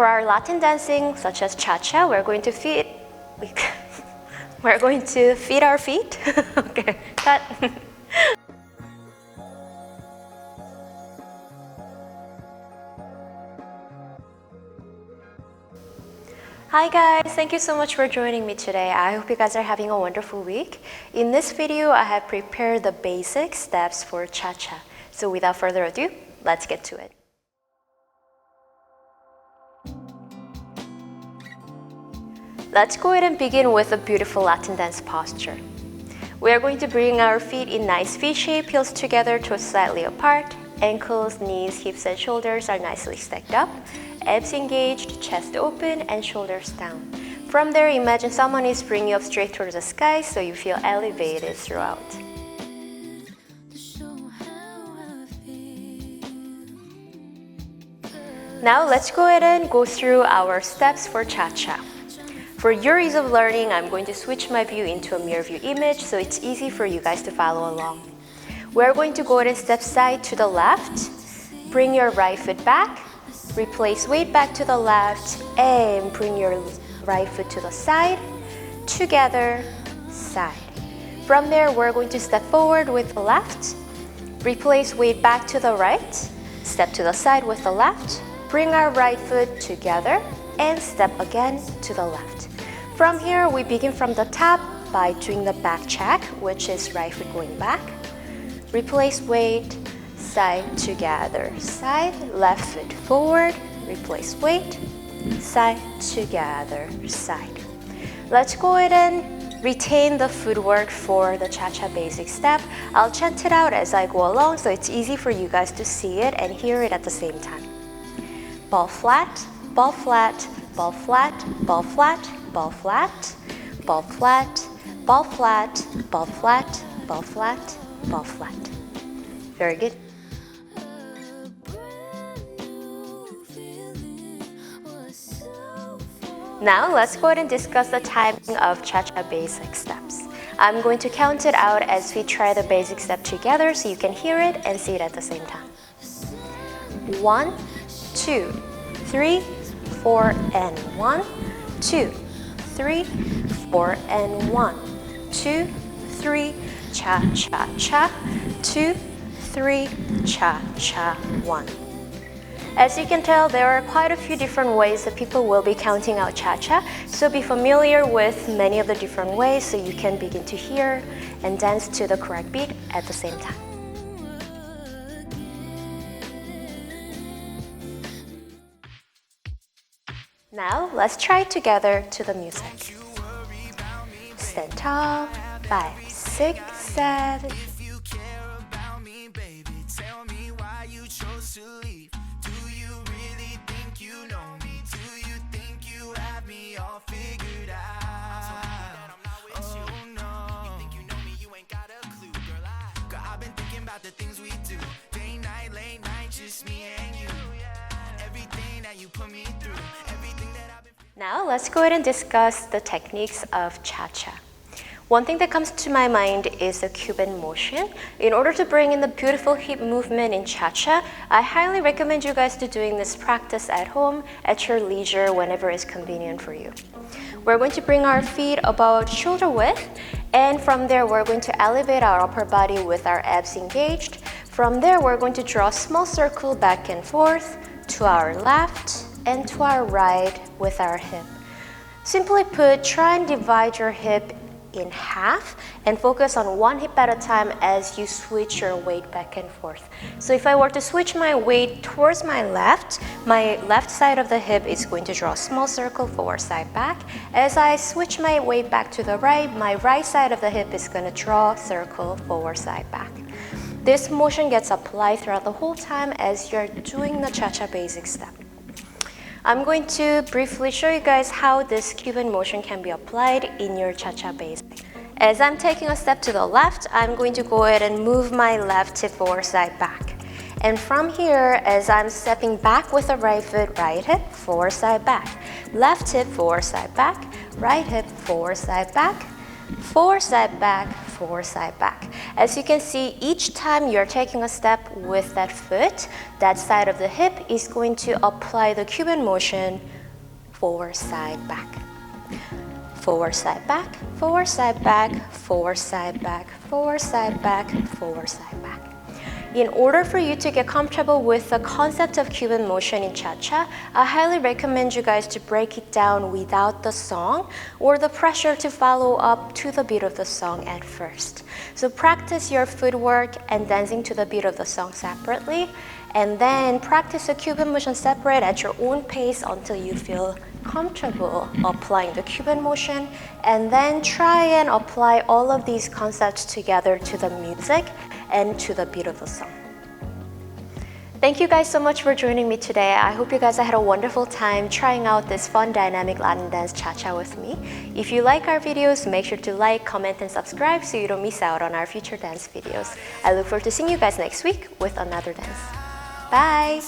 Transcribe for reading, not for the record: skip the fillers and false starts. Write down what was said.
For our Latin dancing, such as Cha-Cha, we're going to feed our feet. Okay, cut. Hi guys, thank you so much for joining me today. I hope you guys are having a wonderful week. In this video, I have prepared the basic steps for Cha-Cha. So without further ado, let's get to it. Let's go ahead and begin with a beautiful Latin dance posture. We are going to bring our feet in nice V shape, heels together, toes slightly apart, ankles, knees, hips, and shoulders are nicely stacked up, abs engaged, chest open, and shoulders down. From there, imagine someone is bringing you up straight towards the sky so you feel elevated throughout. Now let's go ahead and go through our steps for Cha-Cha. For your ease of learning, I'm going to switch my view into a mirror view image so it's easy for you guys to follow along. We're going to go ahead and step side to the left, bring your right foot back, replace weight back to the left, and bring your right foot to the side, together, side. From there, we're going to step forward with the left, replace weight back to the right, step to the side with the left, bring our right foot together, and step again to the left. From here, we begin from the top by doing the back check, which is right foot going back. Replace weight, side together, side, left foot forward, replace weight, side together, side. Let's go ahead and retain the footwork for the Cha-Cha basic step. I'll chant it out as I go along so it's easy for you guys to see it and hear it at the same time. Ball flat, ball flat, ball flat, ball flat, ball flat, ball flat, ball flat, ball flat, ball flat, ball flat. Very good. Now let's go ahead and discuss the timing of Cha-Cha basic steps. I'm going to count it out as we try the basic step together so you can hear it and see it at the same time. 1, 2, 3, 4, and 1, 2, 3, 4, and 1, 2, 3, cha-cha-cha, 2, 3, cha-cha, 1. As you can tell, there are quite a few different ways that people will be counting out Cha-Cha, so be familiar with many of the different ways so you can begin to hear and dance to the correct beat at the same time. Now, let's try it together to the music. Stand tall, 5, 6, 7. The things we do, day, night, late night, just me and you. Everything that you put me through, everything that I've been. Now let's go ahead and discuss the techniques of Cha-Cha. One thing that comes to my mind is the Cuban motion. In order to bring in the beautiful hip movement in Cha-Cha, I highly recommend you guys to doing this practice at home, at your leisure, whenever it's convenient for you. We're going to bring our feet about shoulder width, and from there we're going to elevate our upper body with our abs engaged. From there we're going to draw a small circle back and forth to our left and to our right with our hip. Simply put, try and divide your hip in half and focus on one hip at a time as you switch your weight back and forth. So if I were to switch my weight towards my left side of the hip is going to draw a small circle forward, side, back. As I switch my weight back to the right, my right side of the hip is going to draw a circle forward, side, back. This motion gets applied throughout the whole time as you're doing the Cha-Cha basic step. I'm going to briefly show you guys how this Cuban motion can be applied in your Cha-Cha basic. As I'm taking a step to the left, I'm going to go ahead and move my left hip forward, side, back. And from here, as I'm stepping back with the right foot, right hip, forward, side, back. Left hip, forward, side, back. Right hip, forward, side, back. Forward, side, back. forward, side, back. As you can see, each time you're taking a step with that foot, that side of the hip is going to apply the Cuban motion, forward, side, back. Forward, side, back, forward, side, back, forward, side, back, forward, side, back, forward, side, back. In order for you to get comfortable with the concept of Cuban motion in Cha-Cha, I highly recommend you guys to break it down without the song or the pressure to follow up to the beat of the song at first. So practice your footwork and dancing to the beat of the song separately, and then practice the Cuban motion separate at your own pace until you feel comfortable applying the Cuban motion, and then try and apply all of these concepts together to the music and to the beat of the song. Thank you guys so much for joining me today. I hope you guys had a wonderful time trying out this fun dynamic Latin dance Cha-Cha with me. If you like our videos, make sure to like, comment, and subscribe so you don't miss out on our future dance videos. I look forward to seeing you guys next week with another dance. Bye!